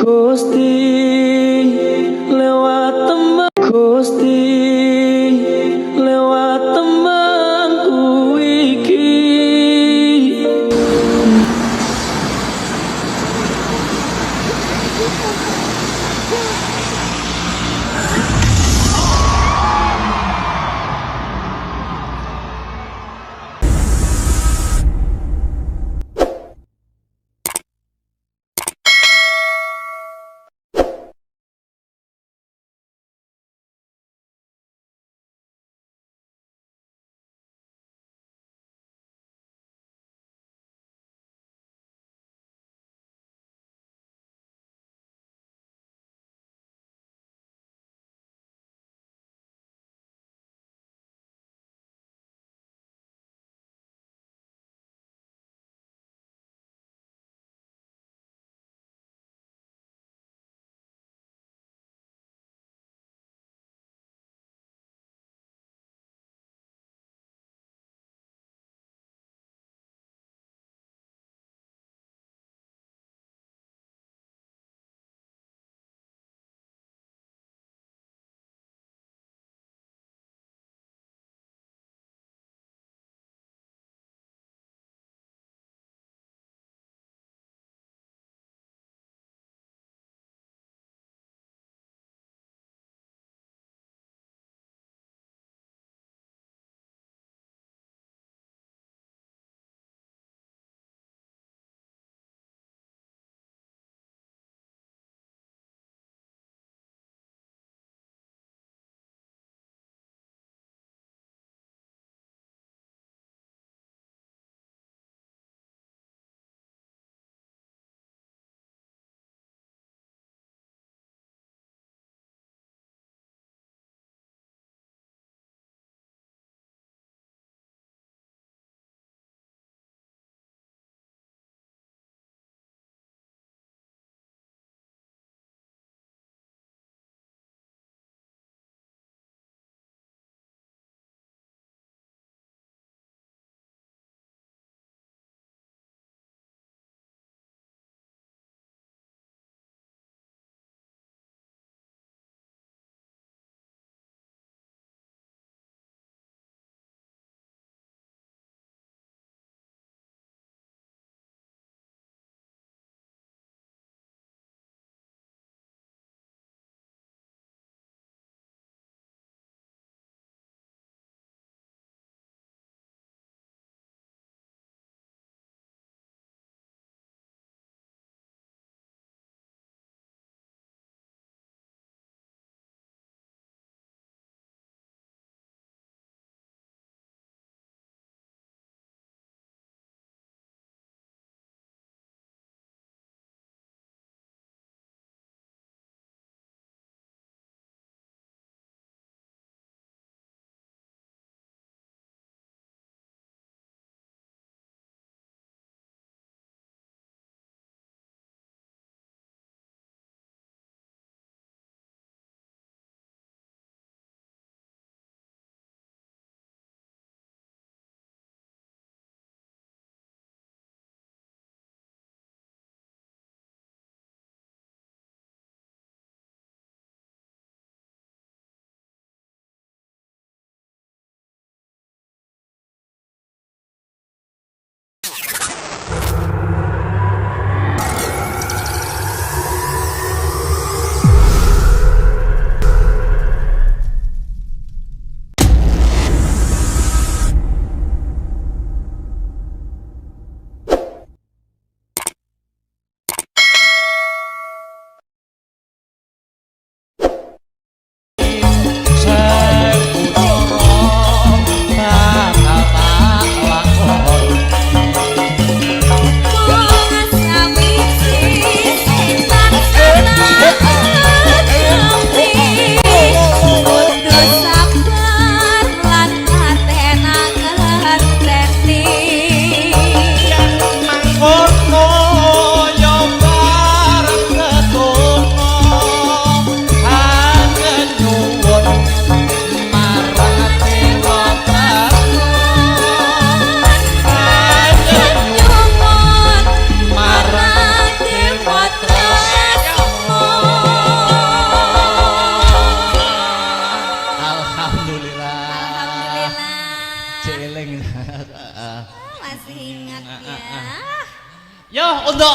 Gusti lewat teman Gusti lewat temanku iki.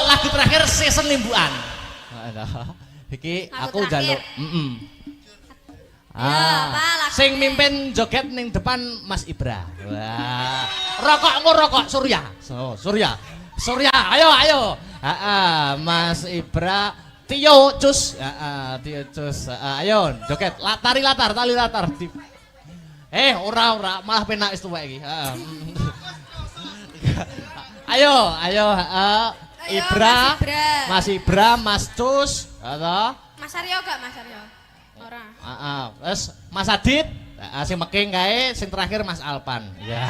lagu terakhir season limbuan. Iki aku njaluk. Sing mimpin joget ning depan Mas Ibra. Wah. Rokok Surya. Surya, ayo. Mas Ibra, Tio Cus. Tio Cus. Ayo joget tali latar. Ora malah penak wis tuwek iki. Ayo, Ibra, Mas Ibra, Mas Cus, atau Mas Aryo gak Mas Aryo? Ora. Terus Mas Adit, sing meking kae, sing terakhir Mas Alpan. Ya.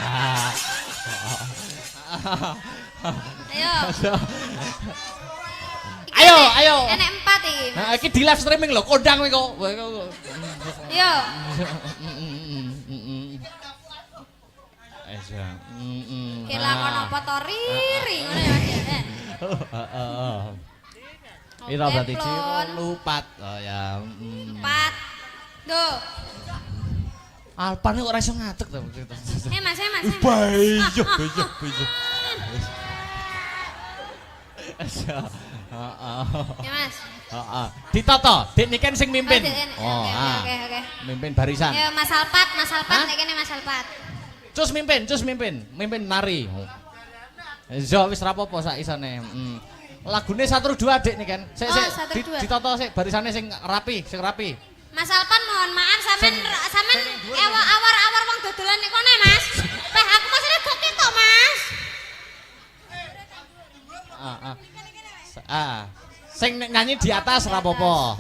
Ayo. Enek 4 iki. Nah, iki di live streaming lho, kondang kowe kok. Yo. Kelakon apa to riri ngono ya Mas. Piro berarti ciro lupat. Oh ya. 4. Duh. Alpan kok ora iso ngadeg to. Mas. Bejo. Ya Mas. Ditoto, Dik niken sing mimpin. Oke. Mimpin barisan. Ya Mas Alpat nek kene Mas Alpat. Cus mimpin nari. Zo wis rapopo sak isane. Lagune 1 2 Dik niken. Sik ditoto sik barisane sing rapi. Mas Alpan mohon maaf sampean awar-awar wong dodolan nek kene Mas. Teh aku masih gak ketok Mas. Sing nyanyi di atas rapopo.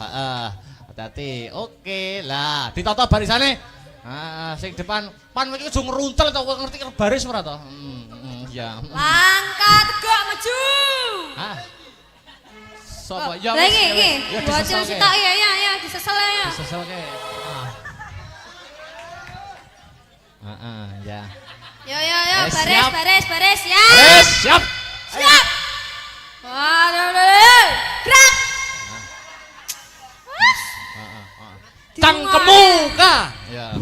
Hati-hati. Oke lah, ditoto barisane. Sing depan pan iki aja ngruntel to, ngerti baris ora to? Ya. Langkah tegak maju. Sopo? Ya wis. Iki. Bocil sitok ya, disesel ya. Diseselke. Ya. Yo, baris ya. Siap. Waduh, gerak. Cang kemuka. Ya.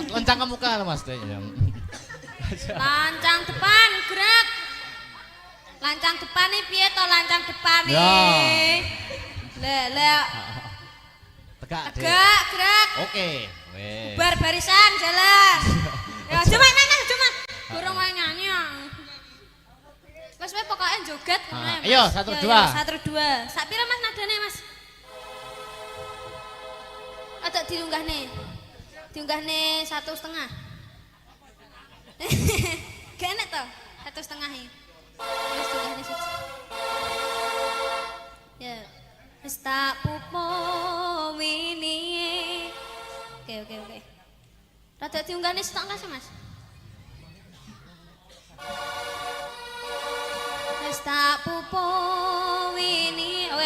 Lencang ke muka Mas. Lancang depan, gerak. Lancang depan nih piye to lancang depan nih? Le. Tegak, gerak. Oke. Bar barisan jalan. Ya cuma nanya. Burung wae nyanyi. Wes pokoknya joget ngono ya. Ayo 1 2. Sak pira Mas nadane Mas? Ada diunggahne 1,5. Gak enak to? 1,5 iki. Wis diunggahne siji. Ya. Wis tak pupo wingi. Oke. Rada diunggahne setengah sih Mas. Wis tak pupo wingi. Oke.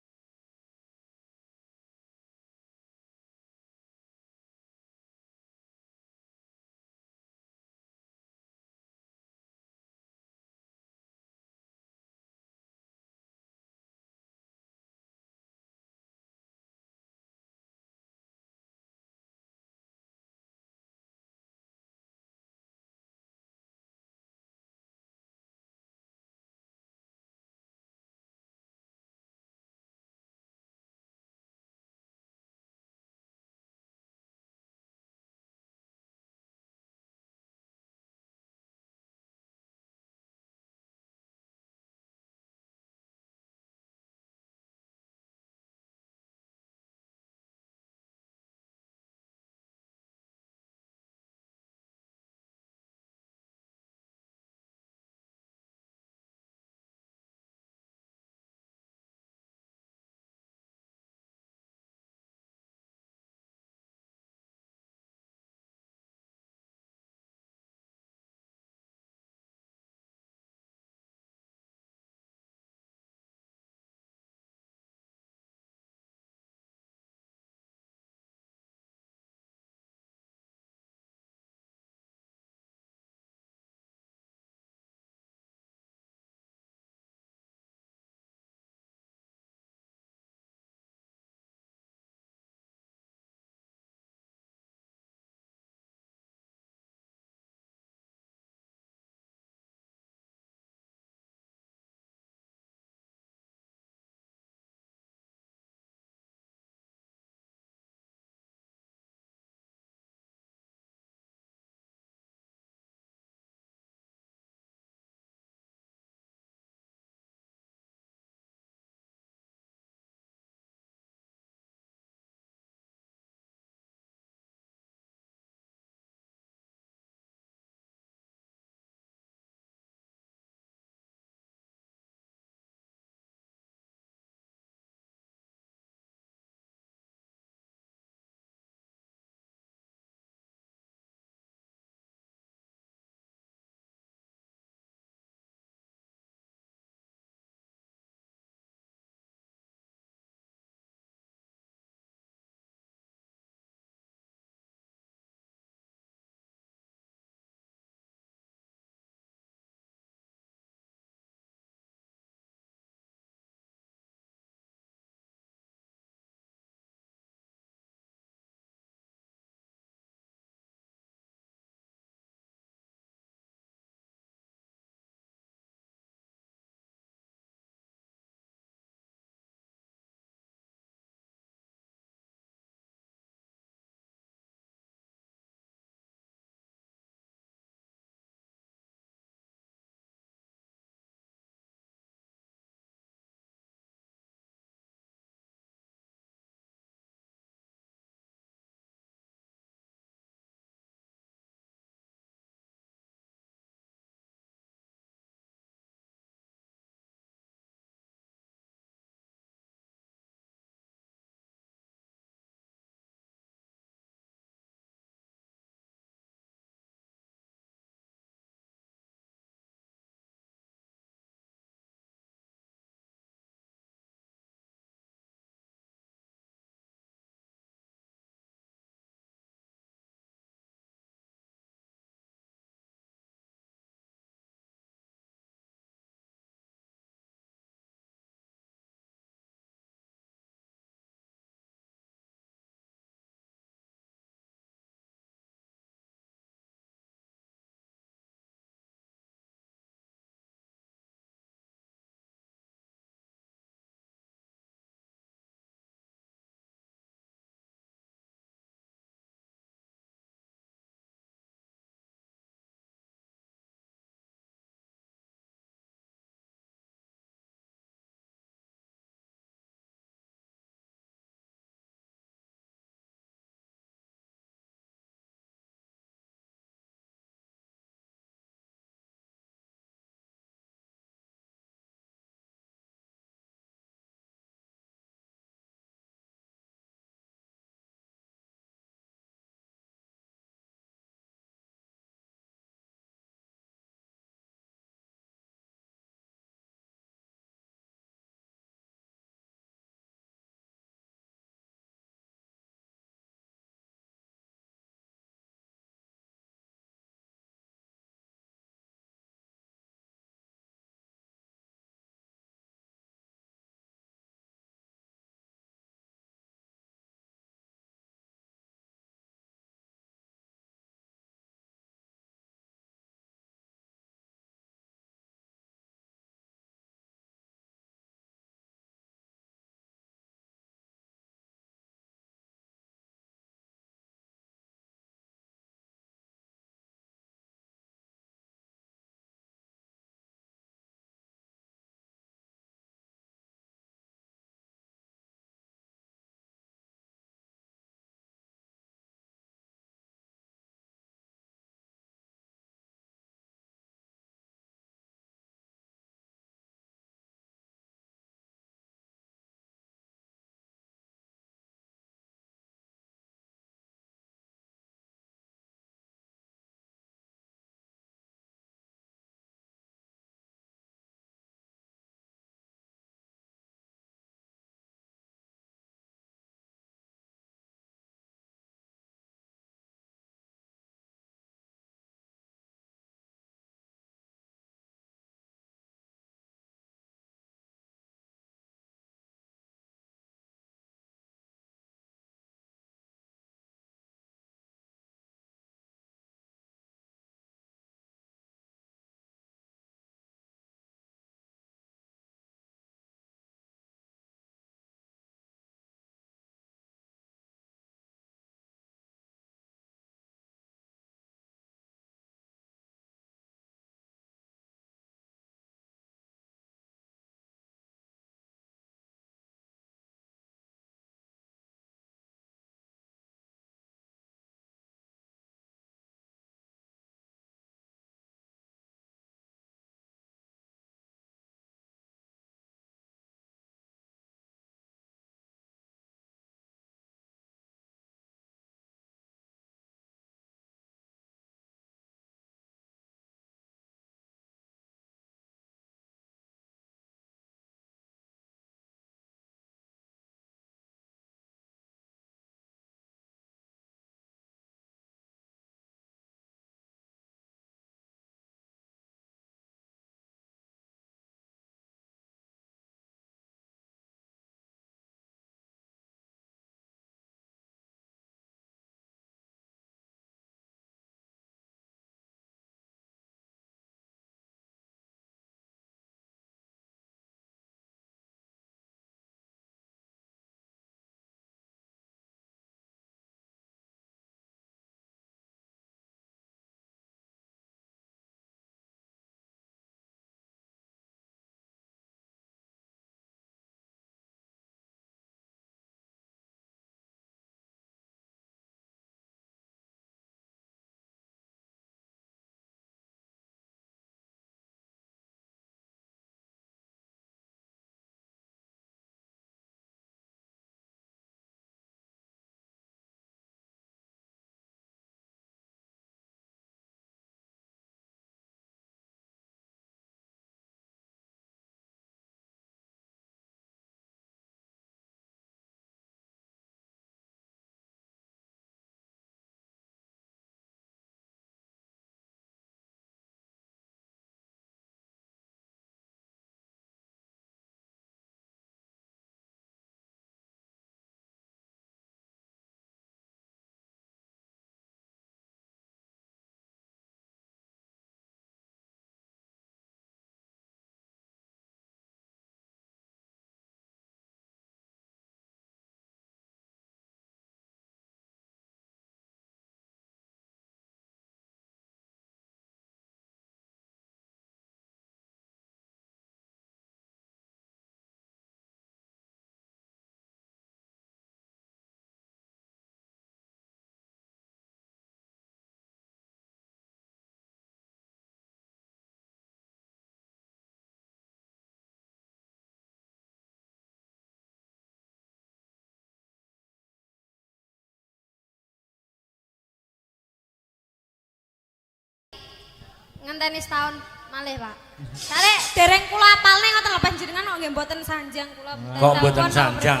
ngenteni setahun malih, Pak. Sare dereng kula apalne ngoten lho panjenengan kok nggih mboten sanjang kula. Kok mboten sanjang?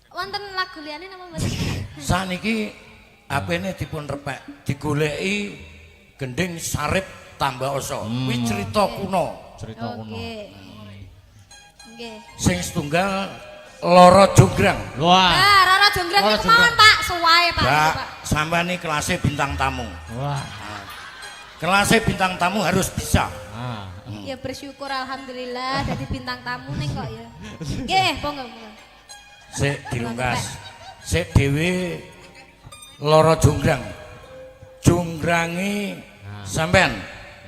Wonten lagu liyane napa mboten? Saniki apene dipun repek, digoleki gending sarip tambah oso. Kuwi cerita kuno. Cerita kuno. Nggih. Sing setunggal Loro Jonggrang. Wah. Nah, Rara Jonggrang Rara niku mawon, Pak, suwae, Pak. Mbak, Pak. sampean iki kelasnya bintang tamu. Wah. Kelasnya bintang tamu harus bisa. Ya bersyukur alhamdulillah dadi bintang tamu ning kok ya. Nggih, monggo. Sik dilungkas. Sik dhewe Loro Jonggrang. Jonggrangi sampean.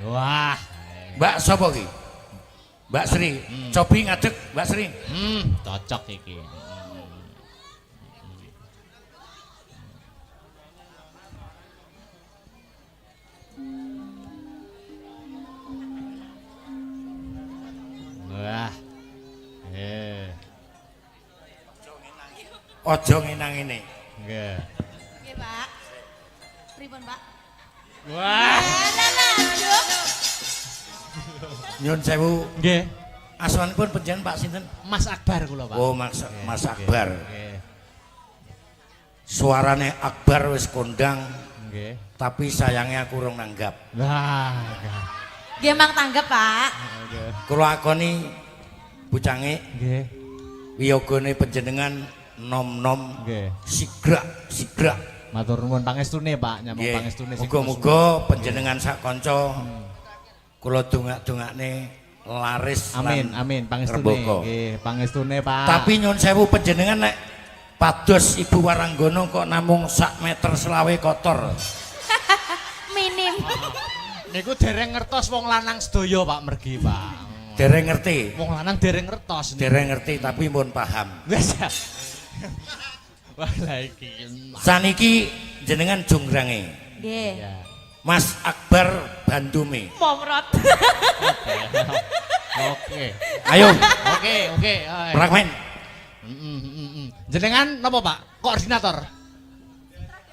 Wah. Mbak sapa ki? Mbak Sri. Cobi ngadeg Mbak Sri. Cocok iki. Wah. Aja ngenang ngene. Nggih. Nggih, Pak. Pripun, Pak? Wah. Nyun sewu. Nggih. Asmanipun panjenengan Pak sinten? Mas Akbar kula, Pak. Oh, Mas Akbar. Nggih. Suarane Akbar wis kondang, Nggih. tapi sayangnya aku urung nanggap. Wah. Nggih, Mang tanggap, Pak. Nggih. Kula akoni bucange Nggih. wiyogane panjenengan nom-nom Nggih. sigrak. Matur nuwun pangestune, Pak, nyambung Nggih. pangestune sing Muga-muga panjenengan sak kanca kula dongak-dongakne laris amin, lan amin, pangestune. rembaka. Nggih, pangestune, Pak. Tapi nyun sewu panjenengan nek pados Ibu Waranggono kok namung sak meter selawe kotor. Minim. Niku dereng ngertos wong lanang sedaya, Pak, mergi, Pak. Dereng ngerti. Wong lanang dereng ngertos. Dereng ngerti tapi pun paham. Wes. Wah, la iki. Saniki jenengan jonggrange. Nggih. Ya. Mas Akbar Bandume. Momrot. Oke. Ayo, Oke. prakmen. Jenengan napa, Pak? Koordinator.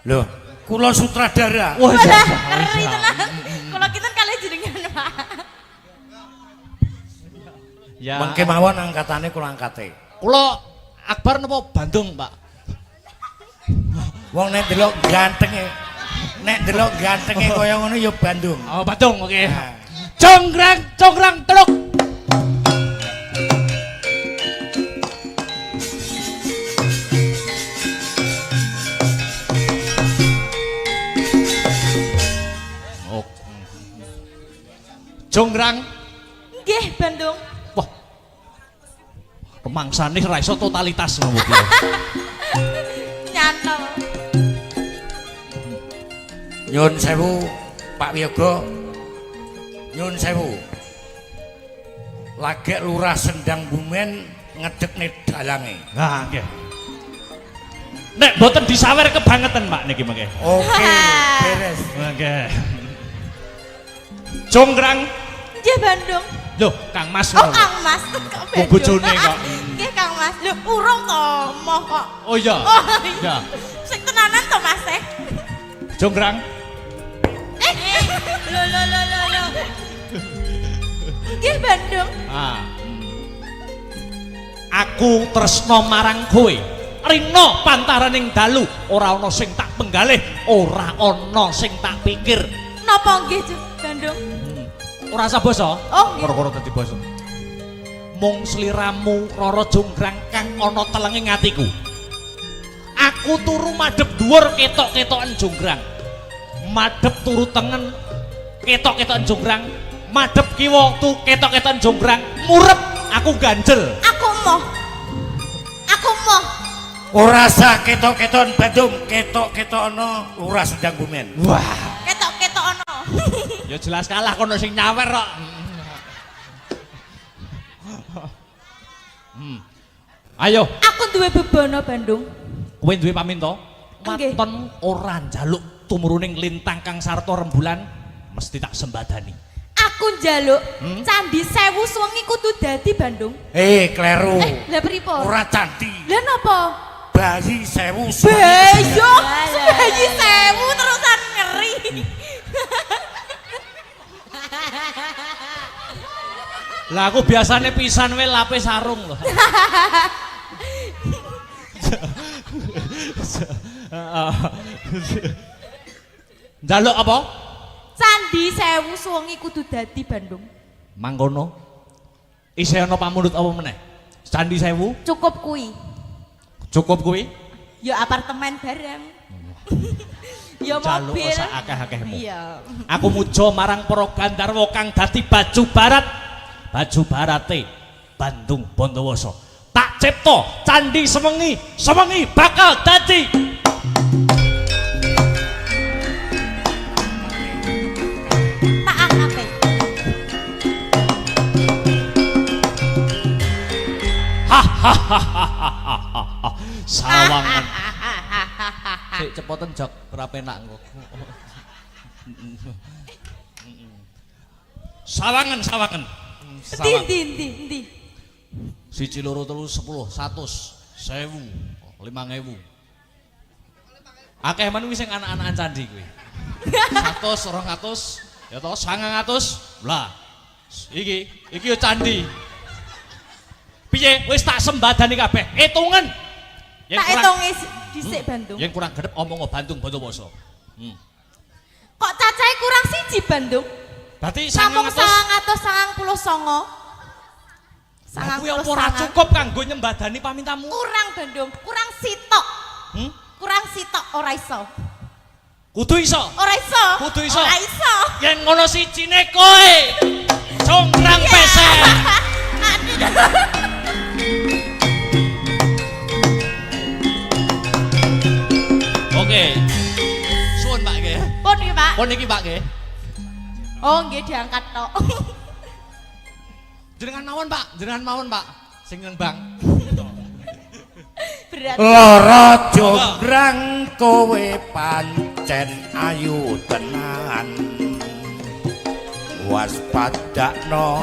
Loh, kula sutradara. Wah, Ngeri tenan. Kula kinten kalih jenengan, Pak. ya. Mengke mawon angkatane kula angkate. Kula Akbar napa Bandung, Pak? Wong nek delok gantenge kaya ngono ya Bandung. Oh, Bandung, oke. Nah. Conggrang teluk. Oh. Jonggrang. Nggih, Bandung. Wah. Pemangsane ra iso totalitas ngono iki. Nyantol. Nyun sewu Pak Wiyoga. Nyun sewu. Lagek Lurah Sendang Bumen ngedekne dalange. Nah, nggih. Nek mboten disawer kebangetan, Pak, niki mengke. Oke, beres. Nggih. Jonggrang. Nggih, Bandung. Loh, Kang Mas. Oh, Kang Mas. Kok Bandung? bojone kok. Nggih, Kang Mas. Lho, urung to, moh kok. Oh iya. Oh, Iya. Sing tenanan to, Mas. Jonggrang. Lho. Nggih, Bandung. Ah. Aku tresno marang kowe. Rina pantaraning dalu, ora ana sing tak penggalih, ora ana sing tak pikir. Napa nggih, Bandung? Ora usah basa. Oh, nggih. Karo-karo dadi basa. Mung sliramu Rara Jonggrang kang ana telenging atiku. Aku turu madhep dhuwur ketok-ketokan Jonggrang. Madhep turu tengen ketok-ketokan Jonggrang. Madhep kiwa tu ketok-ketokan Jonggrang. Murep aku ganjel. Aku moh. Ora sah ketok-ketokan Bandung, ketok-ketokno Lurah Sendang Bumen. Wah, Ketok-ketok ono. ya jelas kalah kono sing nyawer kok. Ayo, Aku duwe bebono, Bandung. kowe duwe paminta? Nggih. Waton ora njaluk tumuruning lintang kang sarta rembulan mesti tak sembadani. Aku njaluk Candi Sewu Suwengi kudu dadi, Bandung. Kleru. Lah pripun? Ora candi. Lah napa? Bayi sewu Bayi sewu terusan ngeri. Lah aku biasane pisan wae lape sarung lho. Njaluk apa? Candi Sewu suwengi kudu dadi Bandung. Mangkono. Isih ana pamunut apa meneh? Candi Sewu Cukup kuwi. cukup kuwi? Ya apartemen bareng. Ya Njaluk mobil. sak akeh-akehmu. Iya. Aku muja marang para Gandharwa kang dadi baju barat. Baju barate Bandung Bondowoso. Tak cipta candi sewengi, sewengi bakal dadi Tak angape. sawangan. Sik cepoten jok ora penak engko. Sawangan, sawangan. Ndi. Siji loro telu 10 100 1000 5000. Akeh men kuwi sing anak-anakan candi kuwi. 100 200 ya toh 900 lah. Iki yo candi. Piye wis tak sembadani kabeh. Hitungan. Tak etonge dhisik Bandung. Yang kurang gedep omong Bandung Bondowoso. Kok cacahe kurang siji Bandung? Berarti Namung 900. 999. Kuwi apa ora cukup kanggo nyembadani pamintamu? Kurang Bandung, kurang sitok. Kurang sitok ora iso. Kudu iso. Ora iso. Kudu iso. Ora iso. Yen ngono sijine kowe. Congkrang pesek. Oke. Suwun Pak nggih. Pun iki, Pak. Pun iki Pak nggih. Oh, nggih diangkat tok. Jenengan mawon Pak. Sing nembang. Berat. Lara jograng kowe pancen ayu tenan. Waspadakno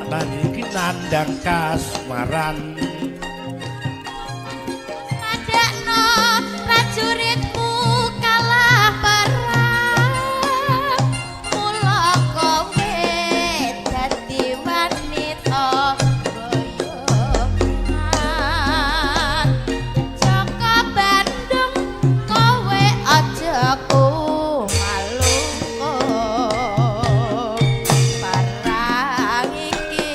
lan iki nandang kasmaran. Padakno prajuritmu kalah perang. Mula kowe dadi wanita boyongan. Jaka Bandung kowe aja kumalungko. Parang iki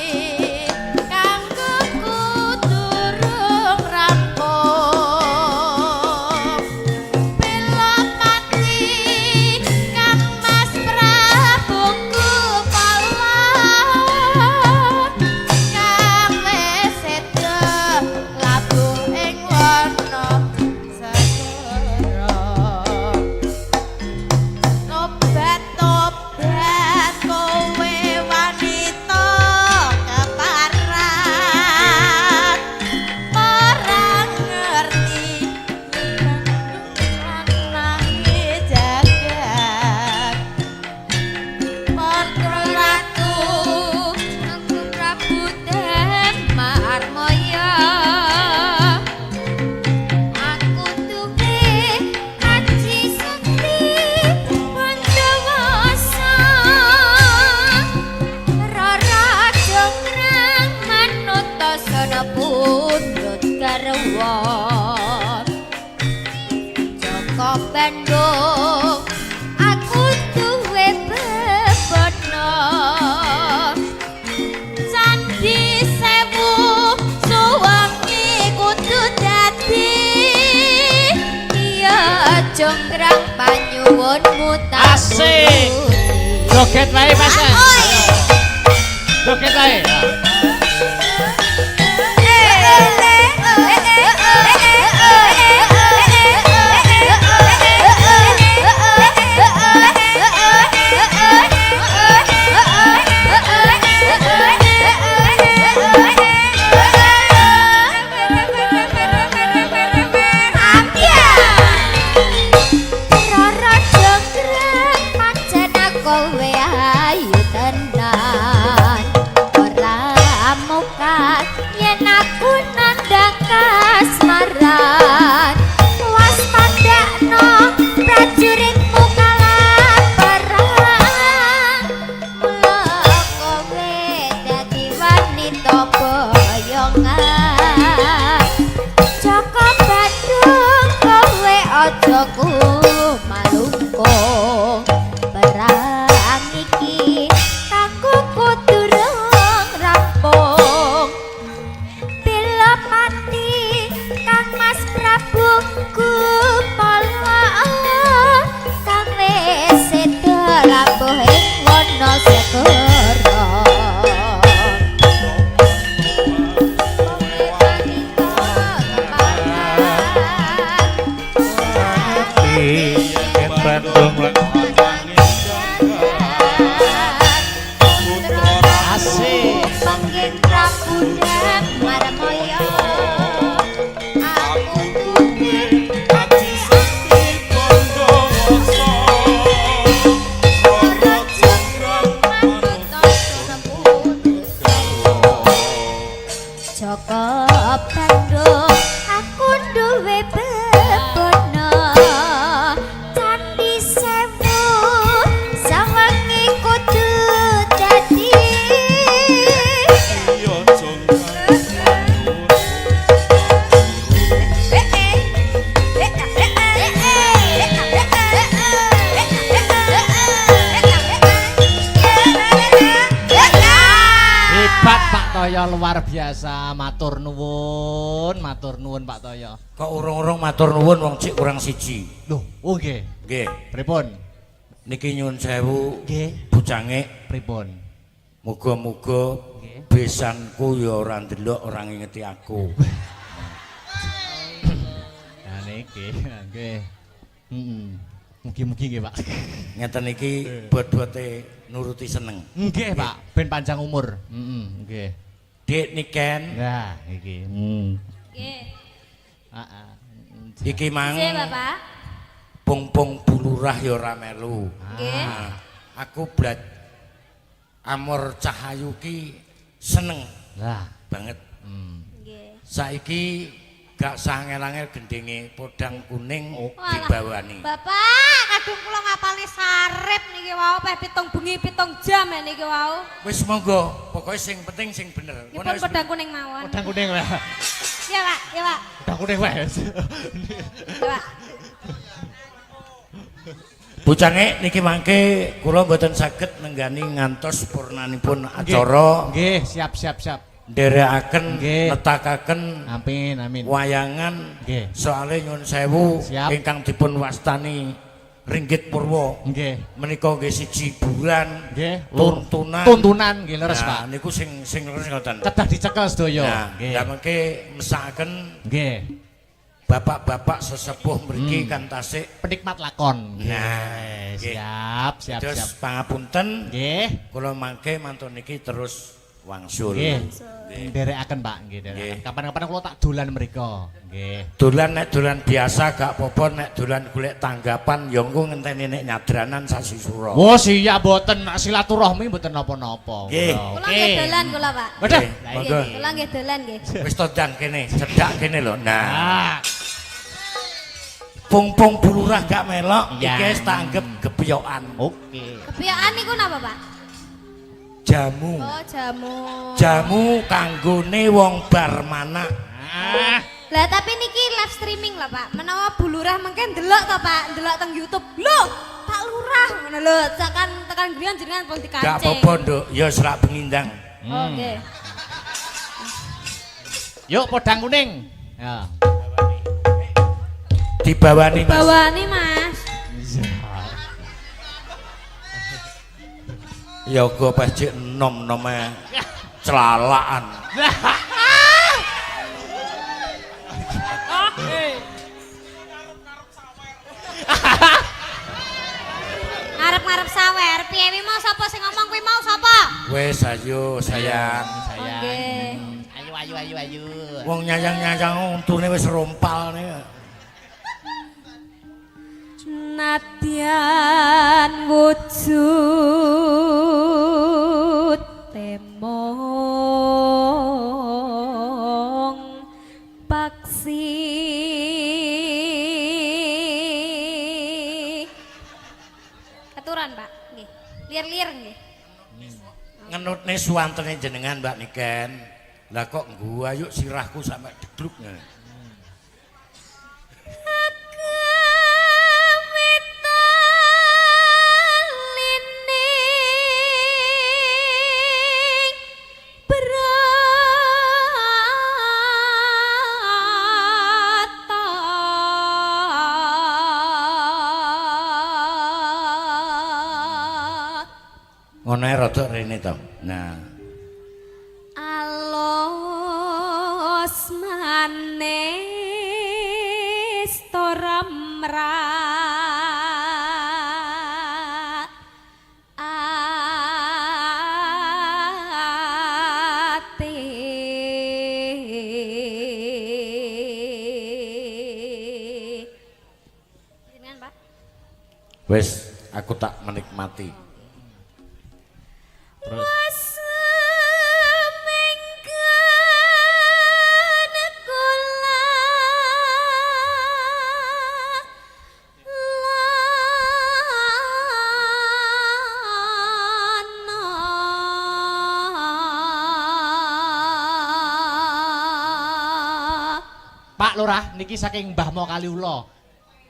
kanggo kudurung rampung. Bela mati Kang Mas Prabu Kupala. Kang wis seda labuh ing wana segara. Tobat kowe wanita keparat. Ora ngerti nangis jagat. Para ratu Aku Prabu Marmaya. Aku duwe aji sakti Bondowoso. Rara jonggrang manut tasana pundhut garwa. Jaka Bandung aku duwe bebana. Candi Sewu suwengi kudu dadi. Iya jonggrang panyuwunmu tak Asik. Joget wae Mas. Joget wae. Rara jonggrang pancen kowe ayu tenan. Ora malungkung perang iki kanggo durung rampung bela mati Kang Mas Prabu Kumala kang wis seda lambuh ing wana segara Bandung Asik. Panggih Prabu Marmaya aku duwe ati sekti Bondowoso ora jangkang manut Joko Bandung aku duwe bebono Candi Sewu sawangi kudu dadi Hebat Pak Toyo luar biasa. Matur nuwun Pak Toyo. kok urung-urung matur nuwun wong cik kurang siji. Loh, oh nggih. Nggih, Pripun? niki nyuwun sewu Nggih. bucange Pripun? muga-muga Nggih. besanku ya ora ndelok ora ngingeti aku. Nah niki, nggih. Heeh. Mugi-mugi nggih, Pak. Ngeten iki bot-bote nuruti seneng. Nggih, Pak. Ben panjang umur. Heeh, nggih. Dik Niken, Nah, iki. Nggih. Heeh. iki mang Nggih, Bapak. pung-pung bulurah ya ora melu. Nggih. Nah, aku blat Amor Cahayu ki seneng Lah, banget. Nggih. Saiki gak sangel-angel gendenge podang kuning Walah, dibawani. Bapak, kadung kula ngapalne sarip niki wau peh 7 bengi 7 jam niki wau. Wis monggo, pokoke sing penting sing bener. Nipun Ngono wis pedang kuning mawon. podang kuning wae. Iya, Pak. Iya, Pak. Podang kuning wae. Iya, Pak. Bucange niki mangke kula mboten saged nenggani ngantos purnanipun acara Nggih, siap. nderekaken Nggih. netakaken Amin, amin. wayangan Nggih. soale nyun sewu Siap. ingkang dipun wastani Ringgit Purwa Nggih. menika nggih siji hiburan Nggih, tuntunan nggih leres, Nah, Pak. niku sing leres ngoten. Kedah dicekel sedaya. Nah, Nggih. ya mengke mesakaken Nggih. bapak-bapak sesepuh mriki kan tasik. Penikmat lakon. Nah, nggih. siap. Terus pangapunten Nggih. kula mangke mantun niki terus wangsul. Nggih. Nderekaken, Pak, nggih, Nggih. nderekaken. Kapan-kapan kula tak dolan mriko. Nggih. Dolan nek dolan biasa gak apa-apa, nek dolan golek tanggapan ya engko ngenteni nek nyadranan sasi sura. Oh, siap mboten silaturahmi mboten napa-napa. Nggih. Kula nggih dolan kula, Pak. Waduh. Nggih, Lah, monggo. iki. Kula nggih dolan nggih. Wis to ndang kene, cedak kene lho. Nah, Ah, pung-pung bulurah gak melok, Ya. iki wis tak anggap gepiyokan. oke. Kebiasaan niku napa, Pak? Jamu. Oh, jamu. Jamu kanggone wong bar manak. Ah, Lah tapi niki live streaming lah, Pak. Menawa bulurah mengke ndelok to, Pak. Ndelok teng YouTube. Loh, Pak Lurah ngono lho. Tekan griyan jenengan pun dikancing. Gak apa-apa, Nduk. Ya serak bengindang. Oke. Yuk podang kuning. Ya. Dibawani, Mas. Bawani, Mas. Ya go pecik nom-nome celalaan. Ngarep-ngarep sawer. Piye wi mau sapa sing ngomong kuwi mau sapa? Wes ayo sayang. Oke. Ayo. Wong nyayang-nyayang untune wis rompal nih. Nadyan wujud temong paksi aturan, Pak. Nggih. Lir-lir nggih. Ngenutne suwantene jenengan Mbak Niken. Lah kok ngguayuk sirahku sampe degluk. Ngono ae rada rene to. Nah. Alos manis toramra ate jenengan Pak Wis aku tak menikmati. Terus Pak Lurah niki saking Mbah Mo Kaliula.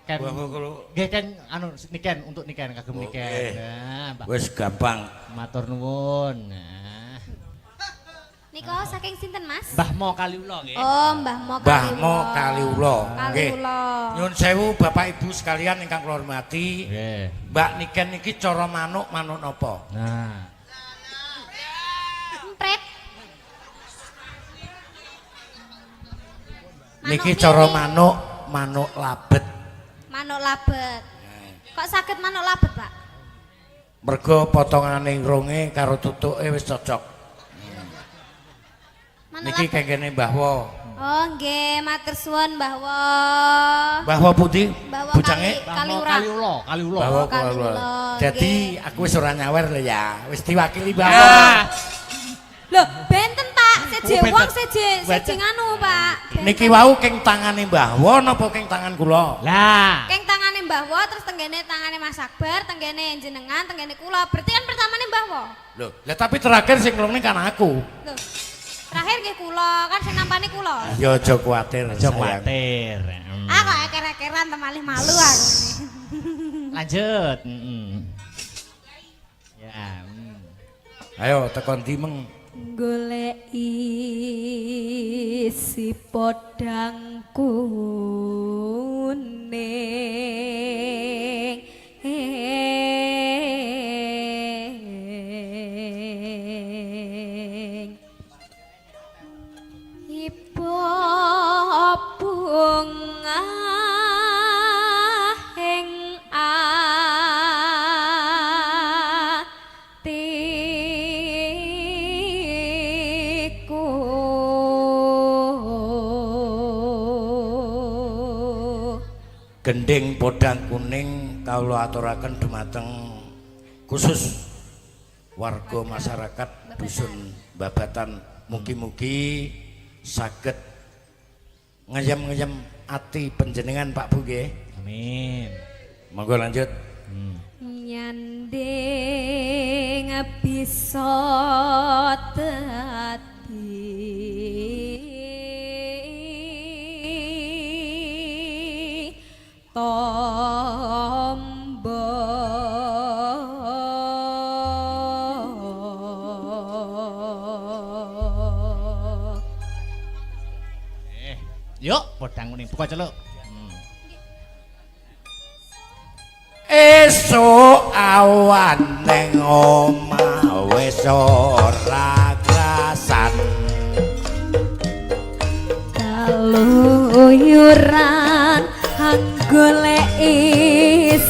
Ken nggih ken anu niken untuk niken kagem niken. Nah, Mbah. Wis gampang. Matur nuwun. Nah. Niko saking sinten Mas? Mbah Mo Kaliula nggih. Oh, Mbah Mo Mbah Mo Kaliula. Nggih. Kaliula. Nyuwun sewu Bapak Ibu sekalian ingkang kula hormati. Nggih. Mbak Niken niki cara manuk napa? Nah. Empret. Niki cara manuk labet. Manuk labet. Kok saged manuk labet, Pak? Mergo potongane ronge karo tutuke wis cocok. Manuk Niki labet. kengkene Mbah Wo. Oh, nggih, matur suwun Mbah Wo. Mbah Wo pundi? Mbah Wo Bujange? Kaliura. Kaliula. Mbah Wo Kaliula, Kaliula. Dadi aku wis ora nyawer lho ya. Wis diwakili Mbah Wo. Ah. Loh, benten Pak, seje Oh, benten. wong seje nganu Pak. Benten. Niki wau keng tangane Mbah Wo napa keng tangan kula? Lah. Keng tangane Mbah Wo terus tenggene tangane Mas Akbar, tenggene jenengan, tenggene kula. Berarti kan pertamane Mbah Wo. Loh, lah tapi terakhir sing nglongne kan aku. Loh. Terakhir nggih kula, kan sing nampani kula. Ya aja kuwatir, Aja sayang. kuwatir. Ah kok eker-ekeran temalih malu aku ini. Lanjut. Ya. Ayo tekan ndi meng. Goleki si podang kuning ipo bunga ing atiku Gending podang kuning kawula aturaken dumateng khusus warga masyarakat dusun Babatan, mugi-mugi saged ngeyem-ngeyem ati panjenengan Pak Bu nggih. Amin. Monggo lanjut. nyanding bisa dadi tombo Yuk, podang kuning buka celuk. Esuk awan ning omah wis ora krasan kaluyuran anggoleki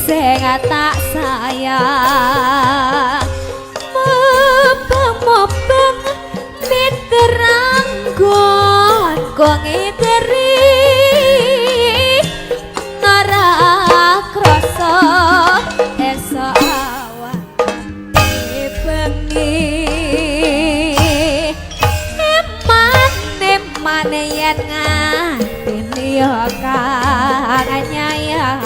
sing tak sayang mobeng miteranggon kok ngiteri ora krasa esok awan bengi eman yen nganti yo kang nyayang